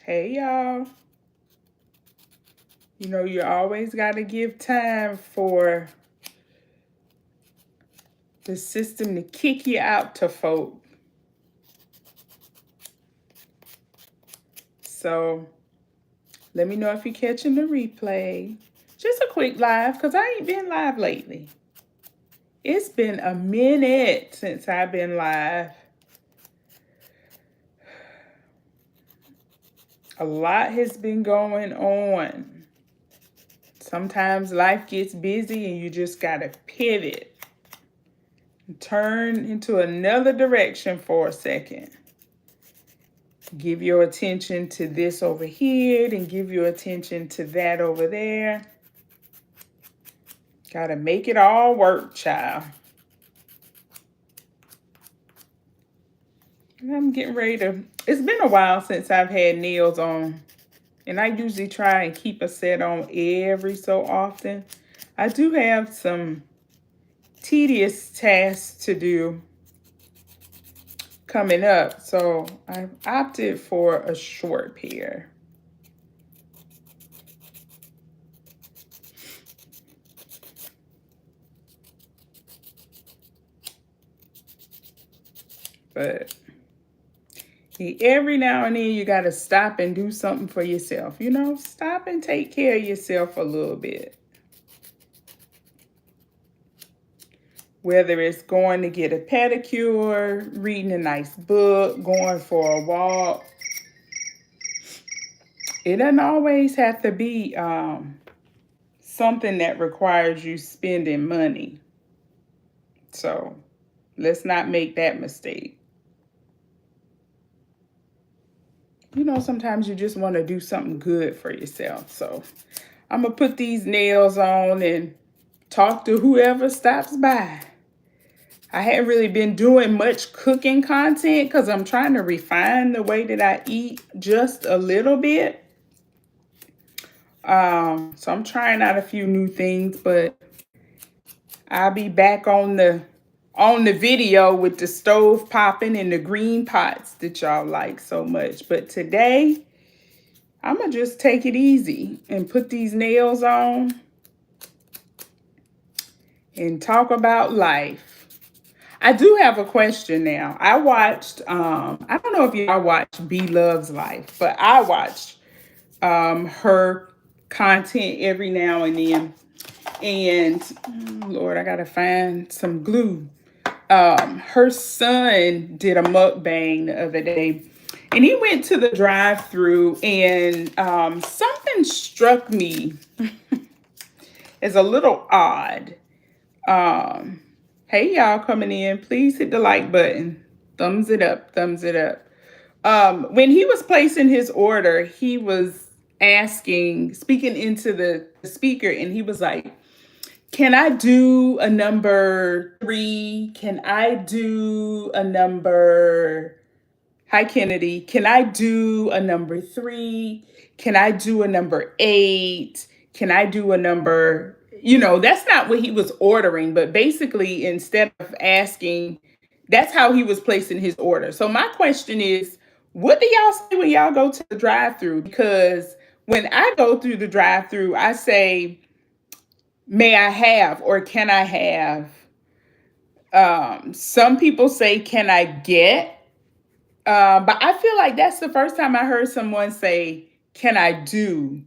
Hey, y'all. You know, you always got to give time for the system to kick you out to folk. So let me know if you're catching the replay. Just a quick live because I ain't been live lately. It's been a minute since I've been live. A lot has been going on. Sometimes life gets busy and you just got to pivot and turn into another direction for a second. Give your attention to this over here and give your attention to that over there. Gotta make it all work, child. And I'm getting ready to, it's been a while since I've had nails on. And I usually try and keep a set on every so often. I do have some tedious tasks to do coming up. So I opted for a short pair. But every now and then you got to stop and do something for yourself. You know, stop and take care of yourself a little bit. Whether it's going to get a pedicure, reading a nice book, going for a walk. It doesn't always have to be something that requires you spending money. So let's not make that mistake. You know, sometimes you just want to do something good for yourself. So I'm going to put these nails on and talk to whoever stops by. I haven't really been doing much cooking content because I'm trying to refine the way that I eat just a little bit. So I'm trying out a few new things, but I'll be back on the video with the stove popping and the green pots that y'all like so much. But today, I'm going to just take it easy and put these nails on and talk about life. I do have a question now. I watched, I don't know if y'all watch B Loves Life, but I watch her content every now and then. And Lord, I got to find some glue. Her son did a mukbang the other day, and he went to the drive-thru, and something struck me as a little odd. Hey, y'all coming in, please hit the like button. Thumbs it up, thumbs it up. When he was placing his order, he was speaking into the speaker, and he was like, can I do a number 3? Can I do a number... Hi, Kennedy. Can I do a number 3? Can I do a number 8? Can I do a number... You know, that's not what he was ordering, but basically, instead of asking, that's how he was placing his order. So my question is, what do y'all say when y'all go to the drive-thru? Because when I go through the drive-thru, I say, may I have, or can I have? Some people say, can I get? But I feel like that's the first time I heard someone say, can I do?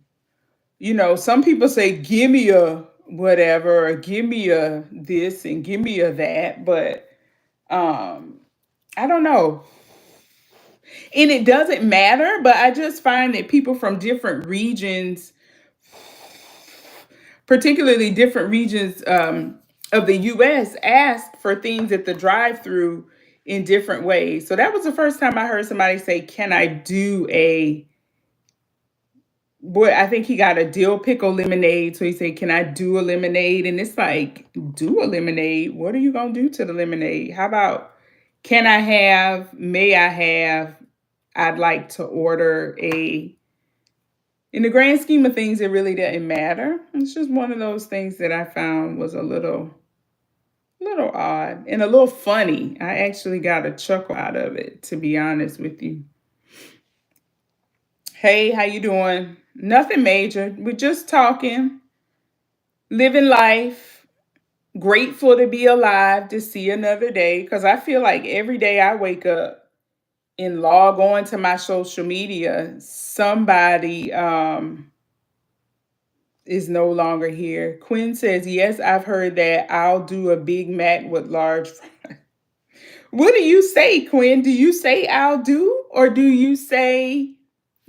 You know, some people say, give me a whatever, or give me a this and give me a that. But I don't know. And it doesn't matter, but I just find that people from different regions, particularly different regions of the US, ask for things at the drive-thru in different ways. So that was the first time I heard somebody say, can I do a... Boy, I think he got a dill pickle lemonade. So he said, can I do a lemonade? And it's like, do a lemonade? What are you going to do to the lemonade? How about, can I have, may I have, I'd like to order a... In the grand scheme of things, it really doesn't matter. It's just one of those things that I found was a little odd and a little funny. I actually got a chuckle out of it, to be honest with you. Hey, how you doing? Nothing major. We're just talking, living life, grateful to be alive to see another day. Because I feel like every day I wake up and log on to my social media, somebody is no longer here. Quinn says, yes, I've heard that. I'll do a Big Mac with large fries. What do you say, Quinn? Do you say I'll do, or do you say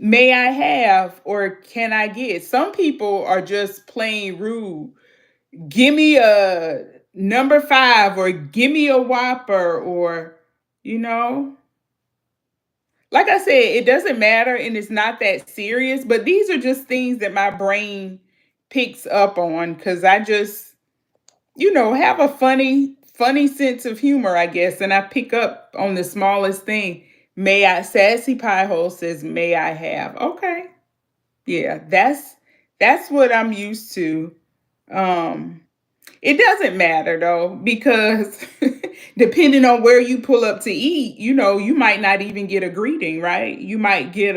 may I have, or can I get? Some people are just plain rude. Give me a number five, or give me a Whopper, or, you know, like I said, it doesn't matter and it's not that serious, but these are just things that my brain picks up on because I just, have a funny sense of humor, I guess, and I pick up on the smallest thing. May I, Sassy Piehole says, may I have? Okay. Yeah, that's what I'm used to. Um, it doesn't matter though, because depending on where you pull up to eat, you might not even get a greeting, right? You might get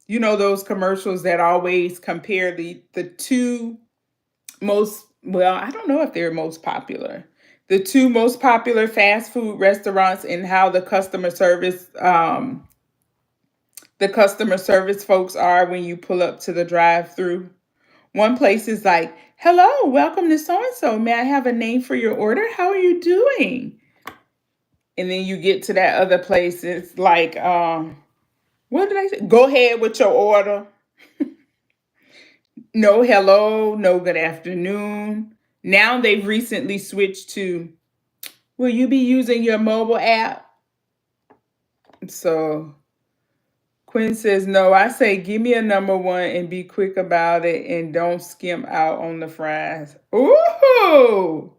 those commercials that always compare the two most, well, I don't know if they're most popular. The two most popular fast food restaurants, and how the customer service folks are when you pull up to the drive-through. One place is like, "Hello, welcome to so and so. May I have a name for your order? How are you doing?" And then you get to that other place, it's like, what did I say? Go ahead with your order. No hello, no good afternoon. Now they've recently switched to, will you be using your mobile app? So Quinn says, no, I say, give me a number one and be quick about it and don't skim out on the fries. Ooh.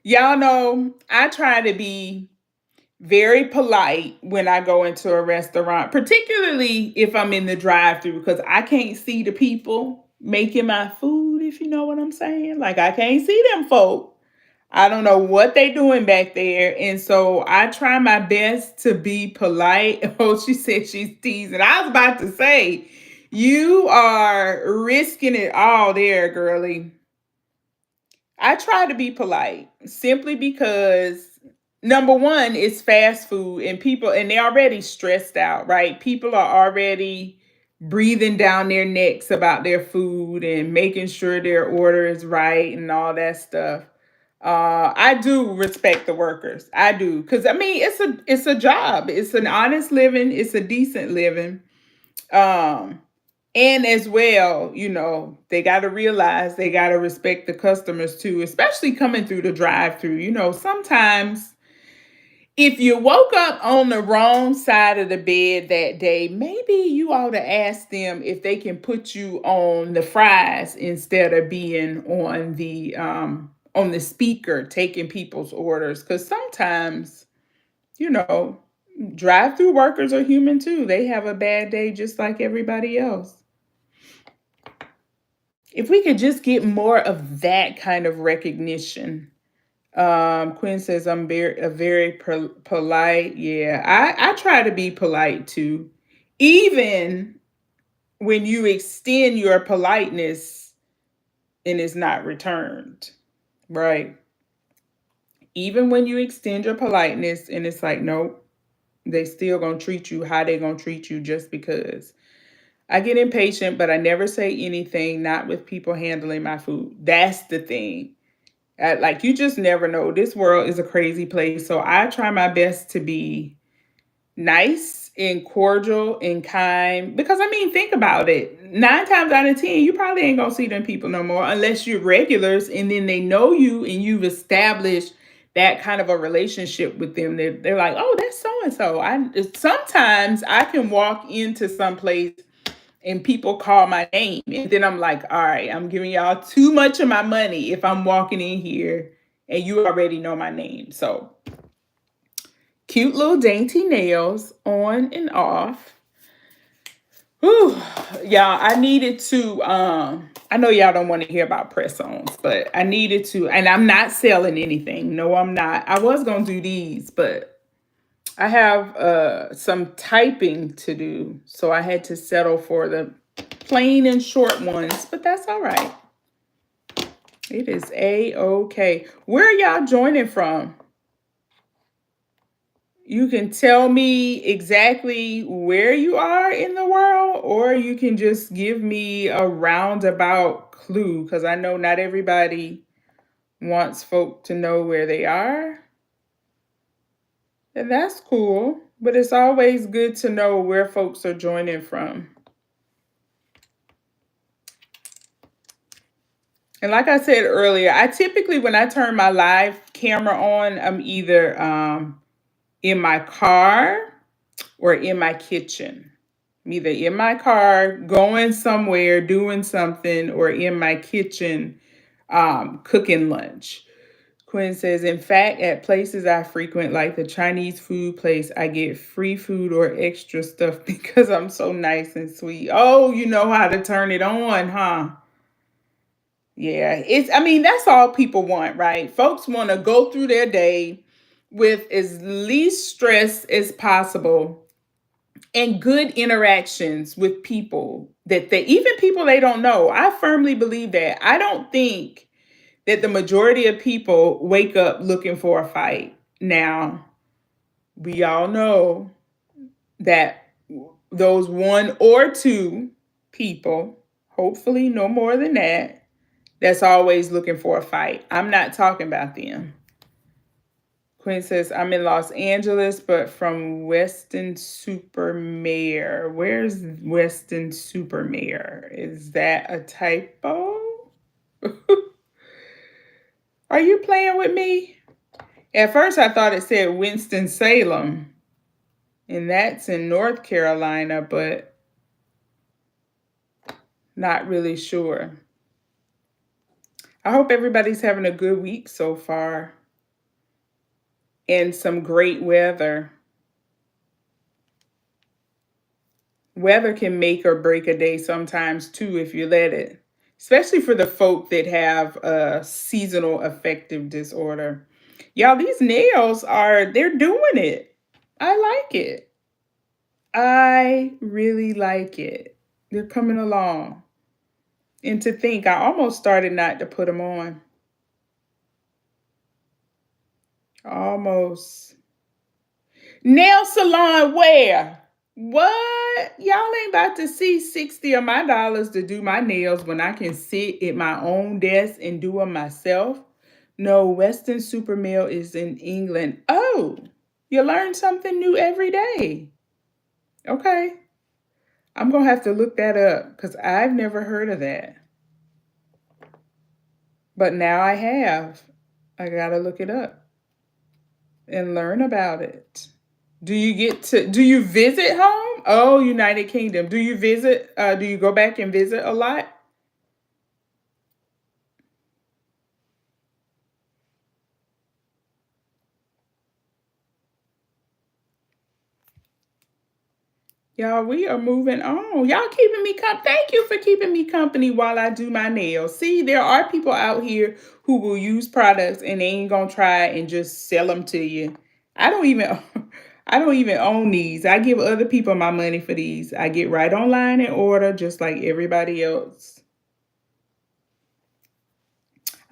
Y'all know I try to be very polite when I go into a restaurant, particularly if I'm in the drive-through, because I can't see the people making my food, if you know what I'm saying. Like, I can't see them folk. I don't know what they doing back there. And so I try my best to be polite. Oh, she said she's teasing. I was about to say, you are risking it all there, girlie. I try to be polite simply because, number one, it's fast food, and they're already stressed out, right? People are already breathing down their necks about their food and making sure their order is right and all that stuff. I do respect the workers. I do, because I mean it's a job. It's an honest living. It's a decent living. Um, and as well, they got to realize they got to respect the customers too, especially coming through the drive-through. Sometimes if you woke up on the wrong side of the bed that day, maybe you ought to ask them if they can put you on the fries instead of being on the speaker taking people's orders. Because sometimes, you know, drive-through workers are human too. They have a bad day just like everybody else. If we could just get more of that kind of recognition. Quinn says I'm very polite. Yeah, I try to be polite too, even when you extend your politeness and it's not returned, right? Even when you extend your politeness and it's like, nope, they still gonna treat you how they gonna treat you just because. I get impatient, but I never say anything, not with people handling my food. That's the thing. Like, you just never know. This world is a crazy place. So I try my best to be nice and cordial and kind. Because, I mean, think about it. 9 times out of 10, you probably ain't going to see them people no more unless you're regulars and then they know you and you've established that kind of a relationship with them. They're like, oh, that's so and so. Sometimes I can walk into some place and people call my name. And then I'm like, all right, I'm giving y'all too much of my money if I'm walking in here and you already know my name. So cute little dainty nails on and off. Whew. Y'all, I needed to I know y'all don't want to hear about press-ons, but I needed to, and I'm not selling anything. No, I'm not. I was gonna do these, but I have some typing to do, so I had to settle for the plain and short ones, but that's all right. It is a-okay. Where are y'all joining from? You can tell me exactly where you are in the world, or you can just give me a roundabout clue, because I know not everybody wants folk to know where they are. And that's cool, but it's always good to know where folks are joining from. And like I said earlier, I typically, when I turn my live camera on, I'm either in my car or in my kitchen. I'm either in my car, going somewhere, doing something, or in my kitchen, cooking lunch. Quinn says, in fact, at places I frequent, like the Chinese food place, I get free food or extra stuff because I'm so nice and sweet. Oh, you know how to turn it on, huh? Yeah, I mean, that's all people want, right? Folks want to go through their day with as least stress as possible and good interactions with people even people they don't know. I firmly believe that. I don't think that the majority of people wake up looking for a fight. Now, we all know that those one or two people, hopefully no more than that, that's always looking for a fight. I'm not talking about them. Quinn says, I'm in Los Angeles, but from Weston Supermare. Where's Weston Supermare? Is that a typo? Are you playing with me? At first, I thought it said Winston-Salem, and that's in North Carolina, but not really sure. I hope everybody's having a good week so far and some great weather. Weather can make or break a day sometimes too if you let it, especially for the folk that have a seasonal affective disorder. Y'all, these nails they're doing it. I like it. I really like it. They're coming along. And to think, I almost started not to put them on. Almost. Nail salon where? What? Y'all ain't about to see 60 of my dollars to do my nails when I can sit at my own desk and do them myself. No, Western Supermail is in England. Oh, you learn something new every day. Okay. I'm going to have to look that up because I've never heard of that. But now I have. I got to look it up and learn about it. Do you visit home? Oh, United Kingdom. Do you go back and visit a lot? Y'all, we are moving on. Y'all keeping me thank you for keeping me company while I do my nails. See, there are people out here who will use products and they ain't gonna try and just sell them to you. I don't even I don't even own these. I give other people my money for these. I get right online and order just like everybody else.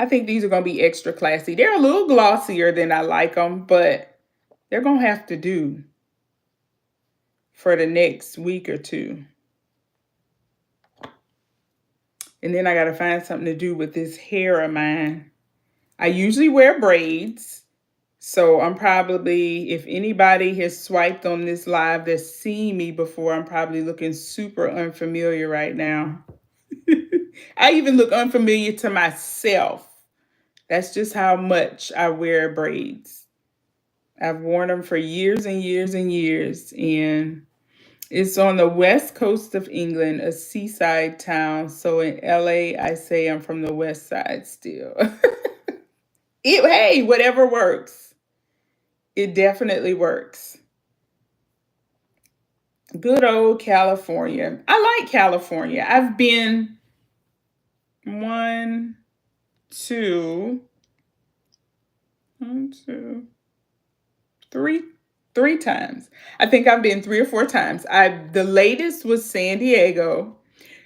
I think these are going to be extra classy. They're a little glossier than I like them, but they're going to have to do for the next week or two. And then I got to find something to do with this hair of mine. I usually wear braids. So I'm probably, if anybody has swiped on this live that's seen me before, I'm probably looking super unfamiliar right now. I even look unfamiliar to myself. That's just how much I wear braids. I've worn them for years and years and years. And it's on the west coast of England, a seaside town. So in LA, I say I'm from the west side still. Hey, whatever works. It definitely works. Good old California. I like California. I've been one, two, one, two, three 3 times. I think I've been 3 or 4 times. I The latest was San Diego.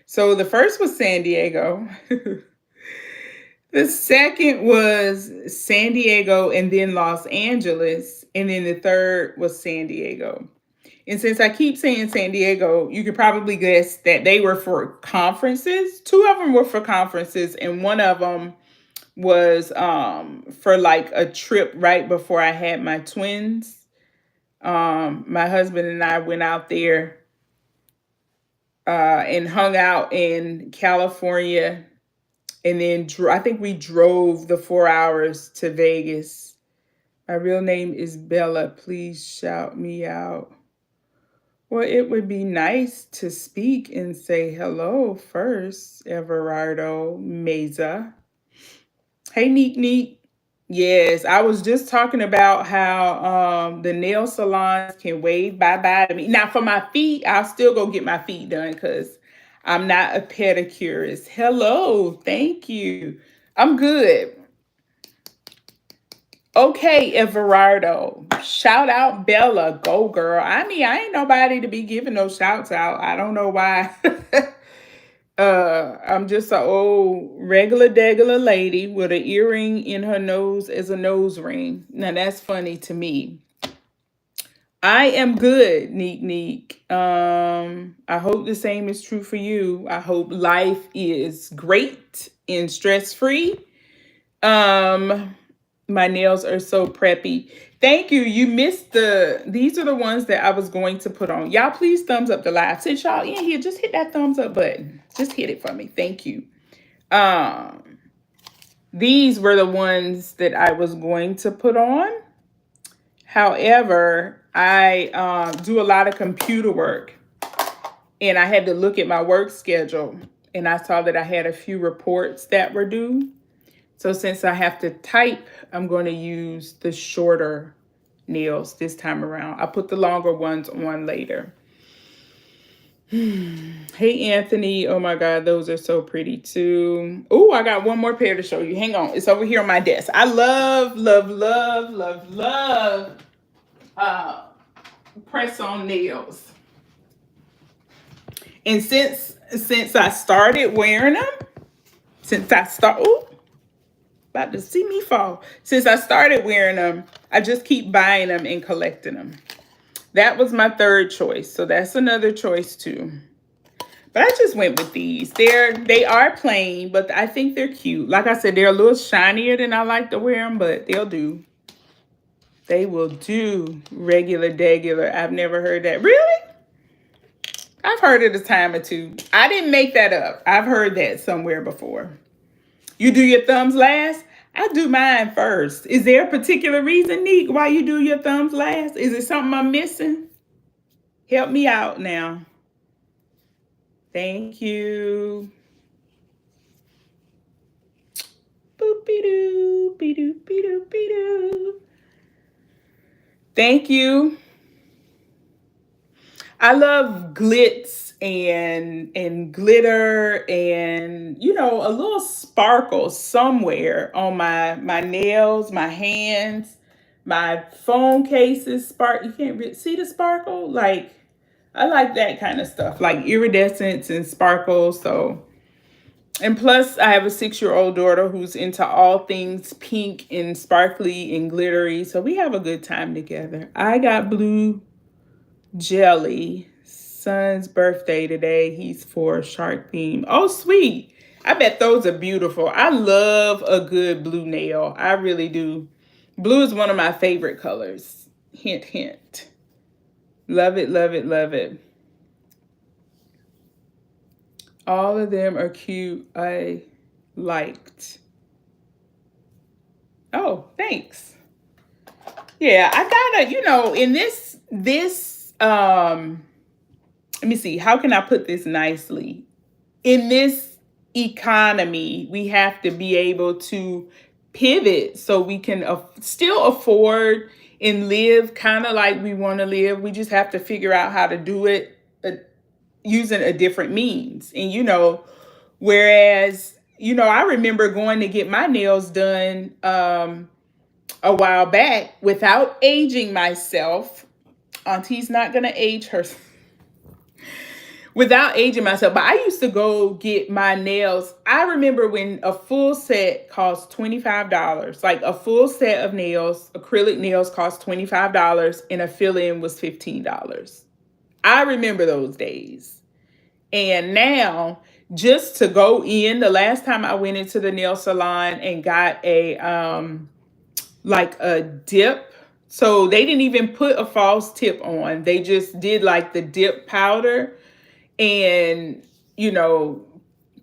So the first was San Diego. The second was San Diego and then Los Angeles. And then the third was San Diego. And since I keep saying San Diego, you could probably guess that they were for conferences. Two of them were for conferences, and one of them was for like a trip right before I had my twins. My husband and I went out there and hung out in California, and then I think we drove the 4 hours to Vegas. My real name is Bella. Please shout me out. Well, it would be nice to speak and say hello first, Everardo Meza. Hey, Neek Neek. Yes, I was just talking about how the nail salons can wave bye bye to me. Now, for my feet, I'll still go get my feet done because I'm not a pedicurist. Hello, thank you. I'm good. Okay, Everardo. Shout out Bella. Go girl. I mean, I ain't nobody to be giving no shouts out. I don't know why. I'm just a old regular degular lady with an earring in her nose as a nose ring. Now that's funny to me. I am good, Neek Neek. I hope the same is true for you. I hope life is great and stress-free. My nails are so preppy. Thank you. You missed these are the ones that I was going to put on. Y'all please thumbs up the live. Since y'all in here, just hit that thumbs up button. Just hit it for me. Thank you. These were the ones that I was going to put on. However, I do a lot of computer work, and I had to look at my work schedule, and I saw that I had a few reports that were due. So since I have to type, I'm going to use the shorter nails this time around. I'll put the longer ones on later. Hey, Anthony. Oh, my God. Those are so pretty, too. Oh, I got one more pair to show you. Hang on. It's over here on my desk. I love, love, love, love, love press-on nails. And since I started wearing them, about to see me fall. Since I started wearing them, I just keep buying them and collecting them. That was my third choice. So that's another choice too. But I just went with these. They are plain, but I think they're cute. Like I said, they're a little shinier than I like to wear them, but they'll do. They will do. Regular, degular. I've never heard that. Really? I've heard it a time or two. I didn't make that up. I've heard that somewhere before. You do your thumbs last? I do mine first. Is there a particular reason, Neek, why you do your thumbs last? Is it something I'm missing? Help me out now. Thank you. Boop-be-doo, be-doo, be-doo, be-doo. Thank you. I love glitz and glitter and a little sparkle somewhere on my nails, my hands, my phone cases. You can't see the sparkle. Like I like that kind of stuff, like iridescence and sparkle. So, and plus I have a 6-year-old daughter who's into all things pink and sparkly and glittery. So we have a good time together. I got blue jelly. Son's birthday today. He's for shark theme. Oh, sweet. I bet those are beautiful. I love a good blue nail. I really do. Blue is one of my favorite colors. Hint, hint. Love it, love it, love it. All of them are cute. I liked. Oh, thanks. Yeah, I gotta, in this let me see, how can I put this nicely? In this economy, we have to be able to pivot so we can still afford and live kind of like we want to live. We just have to figure out how to do it using a different means. And, whereas, I remember going to get my nails done a while back without aging myself Auntie's not gonna age her without aging myself. But I used to go get my nails. I remember when a full set cost $25. Like a full set of nails, acrylic nails cost $25, and a fill-in was $15. I remember those days. And now, just to go in, the last time I went into the nail salon and got a like a dip. So they didn't even put a false tip on. They just did like the dip powder and, you know,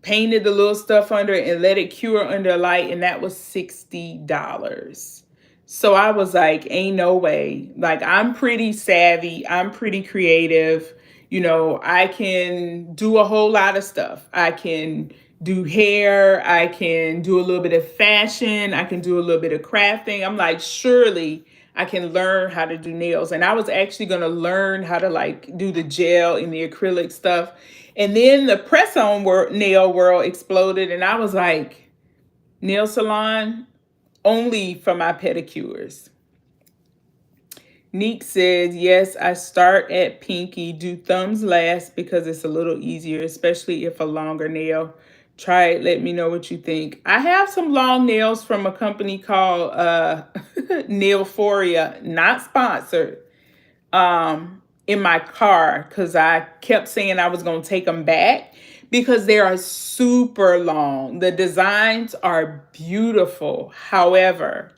painted the little stuff under it and let it cure under light. And that was $60. So I was like, ain't no way. Like, I'm pretty savvy. I'm pretty creative. You know, I can do a whole lot of stuff. I can do hair. I can do a little bit of fashion. I can do a little bit of crafting. I'm like, surely I can learn how to do nails. And I was actually going to learn how to like do the gel and the acrylic stuff. And then the press-on nail world exploded. And I was like, nail salon only for my pedicures. Neek says, yes, I start at pinky, do thumbs last because it's a little easier, especially if a longer nail. Try it, let me know what you think. I have some long nails from a company called Nailphoria, not sponsored, in my car because I kept saying I was going to take them back because they are super long. The designs are beautiful. However,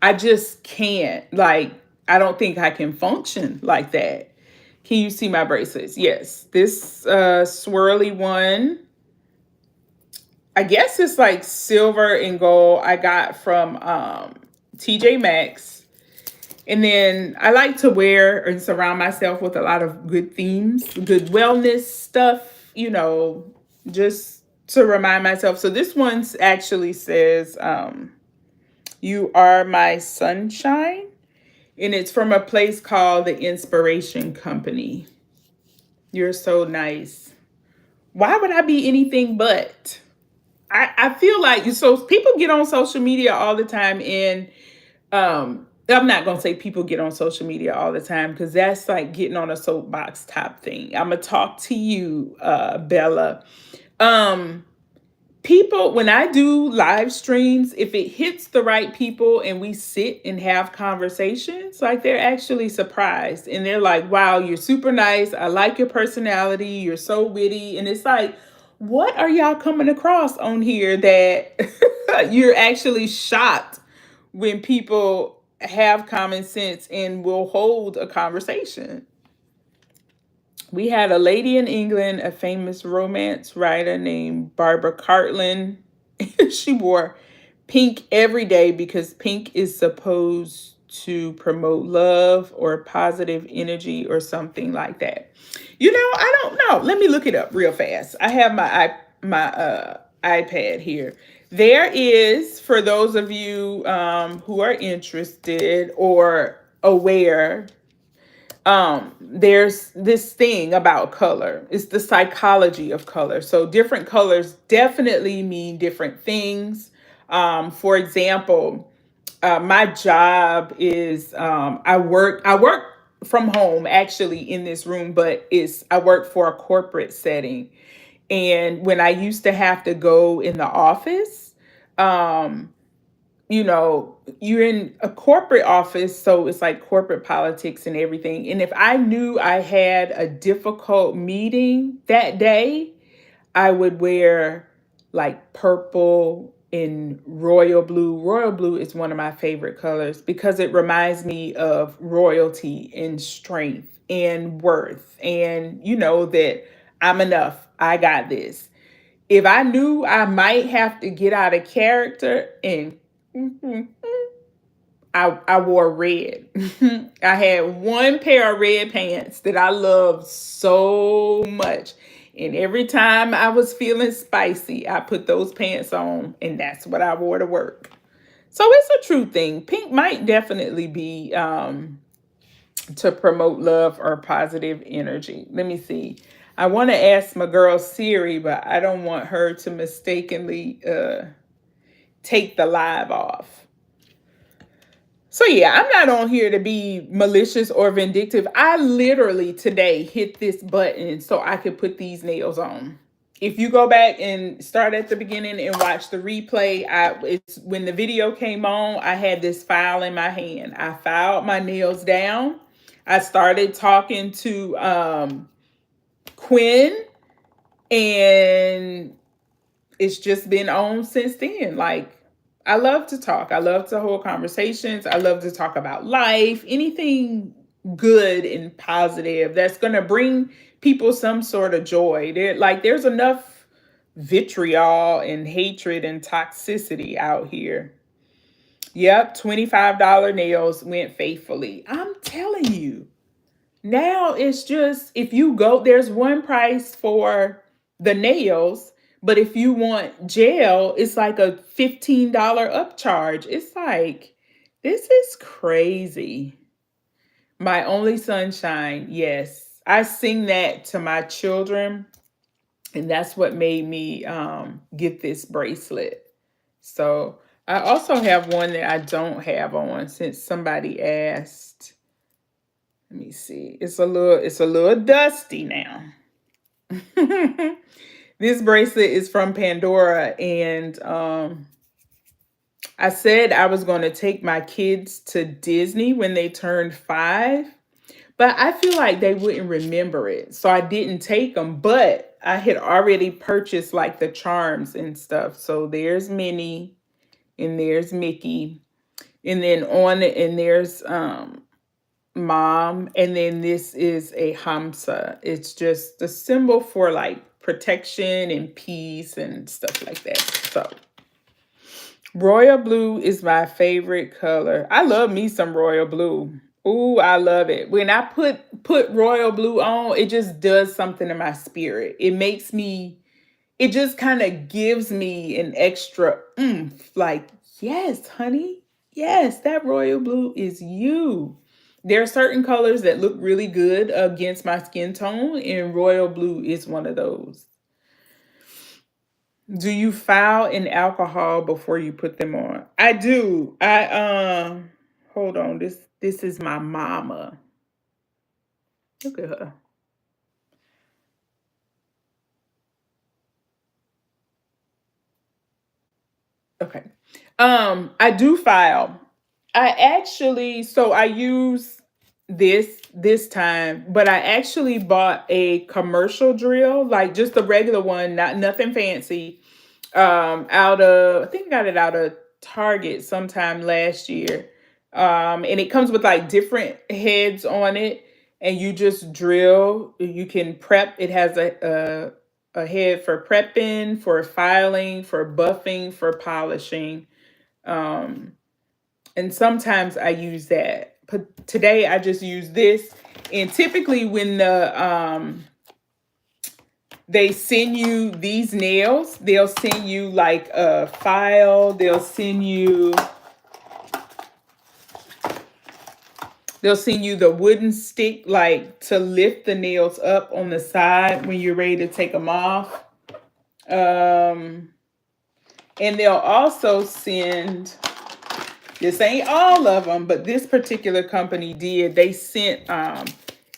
I just can't, like, I don't think I can function like that. Can you see my bracelets? Yes. This swirly one, I guess it's like silver and gold, I got from TJ Maxx. And then I like to wear and surround myself with a lot of good themes, good wellness stuff, you know, just to remind myself. So this one actually says, you are my sunshine. And it's from a place called the Inspiration Company. You're so nice. Why would I be anything but? I feel like, so people get on social media all the time, and I'm not going to say people get on social media all the time because that's like getting on a soapbox type thing. I'm going to talk to you, Bella. People, when I do live streams, if it hits the right people and we sit and have conversations, like they're actually surprised and they're like, wow, you're super nice. I like your personality. You're so witty. And it's like, what are y'all coming across on here that you're actually shocked when people have common sense and will hold a conversation? We had a lady in England, a famous romance writer named Barbara Cartland. She wore pink every day because pink is supposed to promote love or positive energy or something like that. You know, I don't know. Let me look it up real fast. I have my iPad here. There is, for those of you who are interested or aware, there's this thing about color. It's the psychology of color. So different colors definitely mean different things. For example, my job is, I work from home actually in this room, but I work for a corporate setting. And when I used to have to go in the office, um, you know, you're in a corporate office, so it's like corporate politics and everything. And if I knew I had a difficult meeting that day, I would wear like purple and royal blue. Royal blue is one of my favorite colors because it reminds me of royalty and strength and worth. And you know that I'm enough. I got this. If I knew I might have to get out of character and I wore red. I had one pair of red pants that I loved so much. And every time I was feeling spicy, I put those pants on, and that's what I wore to work. So it's a true thing. Pink might definitely be to promote love or positive energy. Let me see. I want to ask my girl Siri, but I don't want her to mistakenly take the live off. So yeah, I'm not on here to be malicious or vindictive. I literally today hit this button so I could put these nails on. If you go back and start at the beginning and watch the replay, it's when the video came on, I had this file in my hand. I filed my nails down. I started talking to Quinn, and it's just been on since then. Like, I love to talk. I love to hold conversations. I love to talk about life, anything good and positive that's going to bring people some sort of joy. There's enough vitriol and hatred and toxicity out here. Yep, $25 nails went faithfully. I'm telling you. Now it's just, if you go, there's one price for the nails, but if you want gel, it's like a $15 upcharge. It's like, this is crazy. My only sunshine, yes. I sing that to my children, and that's what made me get this bracelet. So I also have one that I don't have on since somebody asked. Let me see. It's a little dusty now. This bracelet is from Pandora, and I said I was going to take my kids to Disney when they turned 5, but I feel like they wouldn't remember it. So I didn't take them, but I had already purchased like the charms and stuff. So there's Minnie and there's Mickey, and then on it, and there's mom, and then this is a hamsa. It's just a symbol for like protection and peace and stuff like that. So royal blue is my favorite color. I love me some royal blue. Ooh, I love it. When I put royal blue on, it just does something to my spirit. It just kind of gives me an extra oomph. Like, yes, honey. Yes, that royal blue is you. There are certain colors that look really good against my skin tone, and royal blue is one of those. Do you foul in alcohol before you put them on? I do. I hold on. This is my mama. Look at her. Okay. I do file. I use this time, but I actually bought a commercial drill, like just a regular one, not nothing fancy. Out of, I think I got it out of Target sometime last year. And it comes with like different heads on it, and you just drill. You can prep. It has a head for prepping, for filing, for buffing, for polishing. Um, and sometimes I use that. But today I just use this. And typically when they send you these nails, they'll send you like a file, they'll send you the wooden stick like to lift the nails up on the side when you're ready to take them off. And they'll also send, this ain't all of them, but this particular company did. They sent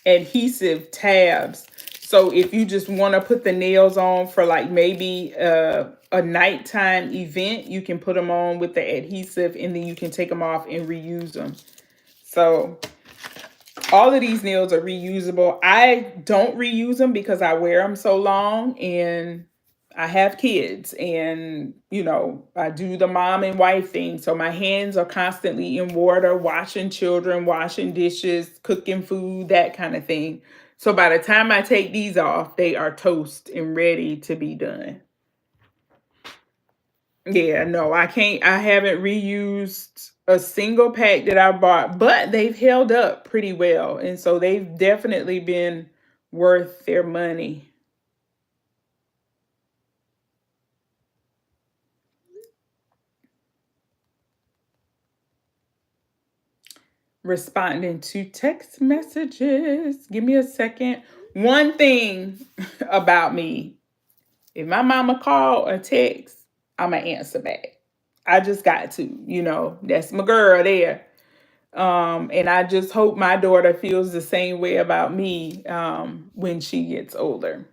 adhesive tabs. So if you just want to put the nails on for like maybe a nighttime event, you can put them on with the adhesive, and then you can take them off and reuse them. So all of these nails are reusable. I don't reuse them because I wear them so long, and I have kids, and I do the mom and wife thing. So my hands are constantly in water, washing children, washing dishes, cooking food, that kind of thing. So by the time I take these off, they are toast and ready to be done. Yeah, no, I can't. I haven't reused a single pack that I bought, but they've held up pretty well. And so they've definitely been worth their money. Responding to text messages. Give me a second. One thing about me, if my mama call or text, I'ma answer back. I just got to, that's my girl there. And I just hope my daughter feels the same way about me when she gets older.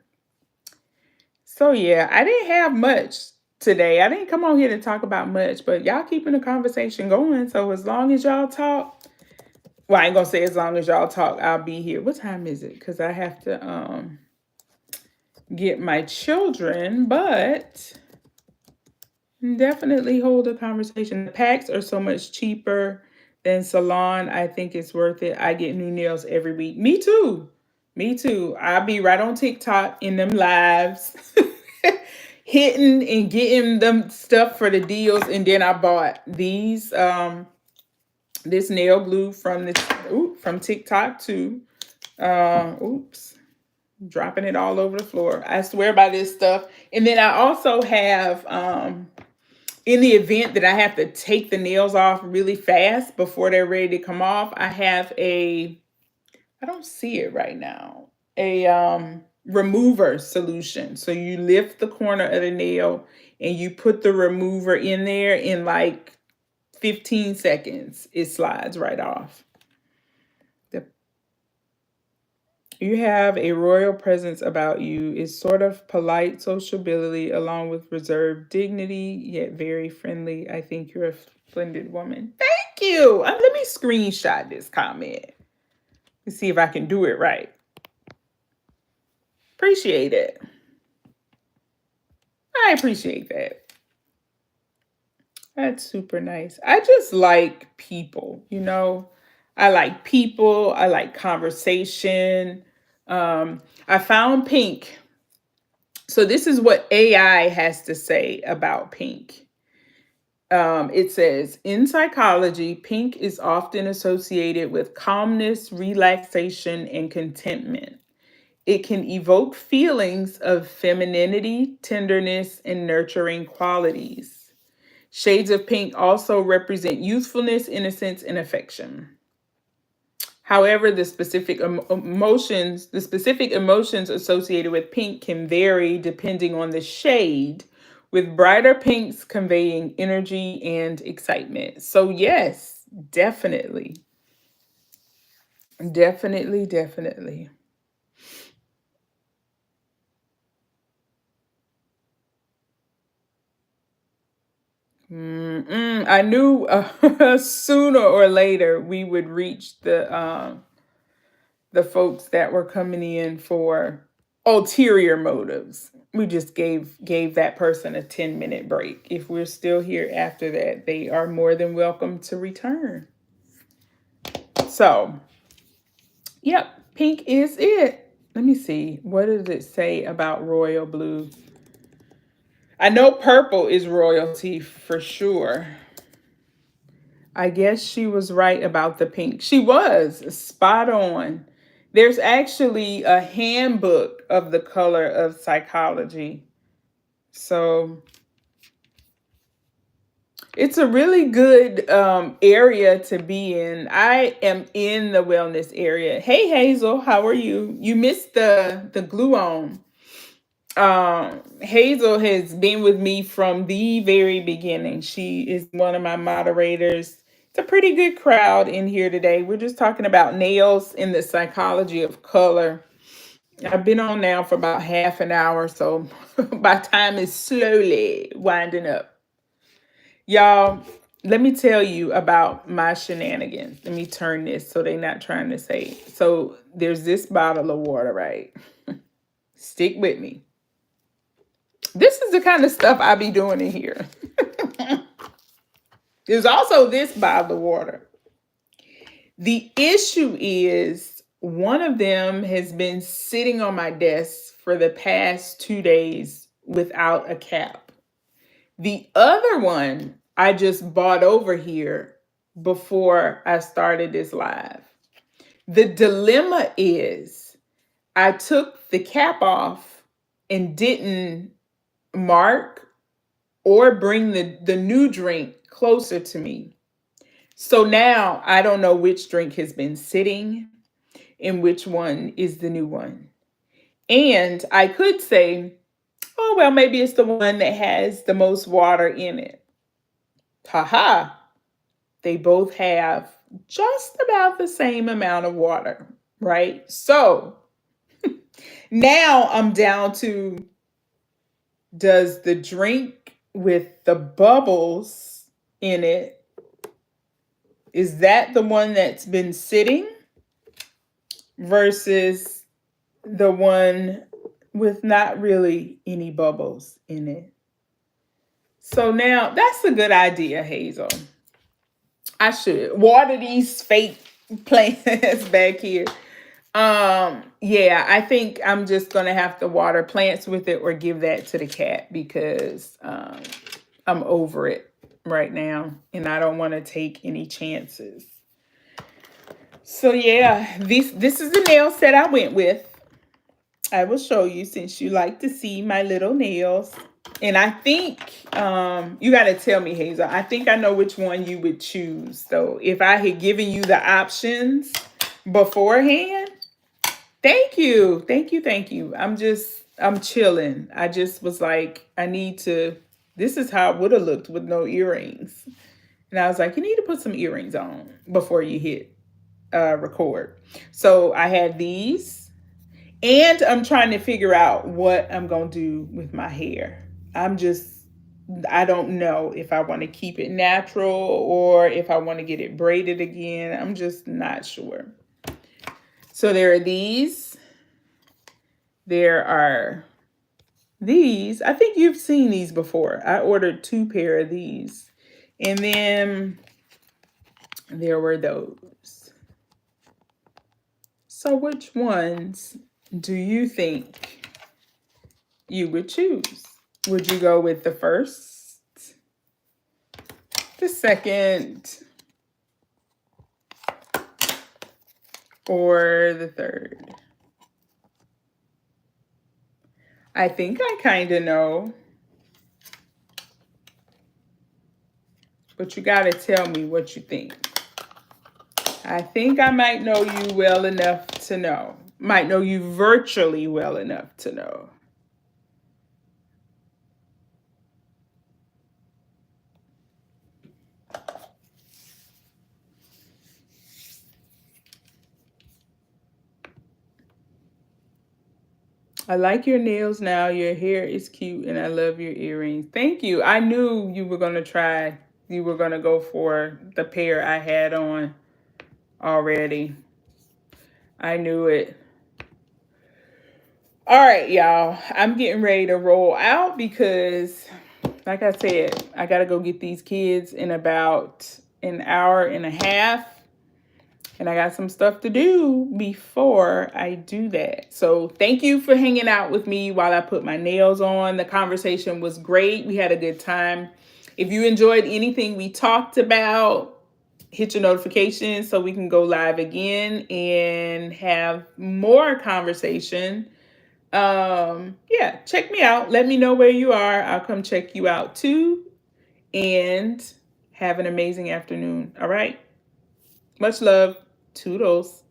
So yeah, I didn't have much today. I didn't come on here to talk about much, but y'all keeping the conversation going. So as long as y'all talk, well, I ain't gonna say as long as y'all talk, I'll be here. What time is it? Because I have to get my children, but definitely hold a conversation. The packs are so much cheaper than salon. I think it's worth it. I get new nails every week. Me too. Me too. I'll be right on TikTok in them lives, hitting and getting them stuff for the deals. And then I bought these this nail glue from from TikTok too. Oops, dropping it all over the floor. I swear by this stuff. And then I also have in the event that I have to take the nails off really fast before they're ready to come off, I have I don't see it right now, a remover solution. So you lift the corner of the nail and you put the remover in there in like 15 seconds. It slides right off. The You have a royal presence about you. It's sort of polite sociability along with reserved dignity, yet very friendly. I think you're a splendid woman. Thank you. Let me screenshot this comment and see if I can do it right. Appreciate it. I appreciate that. That's super nice. I just like people, you know. I like people. I like conversation. I found pink. So this is what AI has to say about pink. It says, in psychology, pink is often associated with calmness, relaxation, and contentment. It can evoke feelings of femininity, tenderness, and nurturing qualities. Shades of pink also represent youthfulness, innocence, and affection. However, the specific emotions associated with pink can vary depending on the shade, with brighter pinks conveying energy and excitement. So yes, definitely. Definitely, definitely. I knew sooner or later we would reach the folks that were coming in for ulterior motives. We just gave that person a 10-minute break. If we're still here after that, they are more than welcome to return. So, yep, pink is it. Let me see. What does it say about royal blue? I know purple is royalty for sure. I guess she was right about the pink. She was spot on. There's actually a handbook of the color of psychology. So it's a really good area to be in. I am in the wellness area. Hey Hazel, how are you? You missed the glue on. Hazel has been with me from the very beginning. She is one of my moderators. It's a pretty good crowd in here today. We're just talking about nails and the psychology of color. I've been on now for about half an hour, so my time is slowly winding up. Y'all, let me tell you about my shenanigans. Let me turn this so they're not trying to say. So there's this bottle of water, right? Stick with me. This is the kind of stuff I be doing in here. There's also this bottle of water. The issue is one of them has been sitting on my desk for the past 2 days without a cap. The other one I just bought over here before I started this live. The dilemma is I took the cap off and didn't mark or bring the new drink closer to me. So now I don't know which drink has been sitting and which one is the new one. And I could say, oh, well, maybe it's the one that has the most water in it. Haha. They both have just about the same amount of water, right? So now I'm down to, does the drink with the bubbles in it, is that the one that's been sitting versus the one with not really any bubbles in it? So now that's a good idea, Hazel. I should water these fake plants back here. Yeah, I think I'm just gonna have to water plants with it or give that to the cat because I'm over it right now and I don't want to take any chances. So yeah, this is the nail set I went with. I will show you since you like to see my little nails. And I think you got to tell me, Hazel. I think I know which one you would choose. So if I had given you the options beforehand, thank you. Thank you. Thank you. I'm chilling. I just was like, I need to, this is how it would have looked with no earrings. And I was like, you need to put some earrings on before you hit record. So I had these. And I'm trying to figure out what I'm going to do with my hair. I don't know if I want to keep it natural or if I want to get it braided again. I'm just not sure. So there are these. There are these. I think you've seen these before. I ordered 2 pair of these. And then there were those. So which ones do you think you would choose? Would you go with the first, the second, or the third? I think I kind of know. But you got to tell me what you think. I think I might know you well enough to know. Might know you virtually well enough to know. I like your nails now. Your hair is cute and I love your earrings. Thank you. I knew you were going to try. You were going to go for the pair I had on already. I knew it. All right, y'all. I'm getting ready to roll out because, like I said, I got to go get these kids in about an hour and a half. And I got some stuff to do before I do that. So thank you for hanging out with me while I put my nails on. The conversation was great. We had a good time. If you enjoyed anything we talked about, hit your notifications so we can go live again and have more conversation. Yeah, check me out. Let me know where you are. I'll come check you out too. And have an amazing afternoon. All right. Much love. Toodles.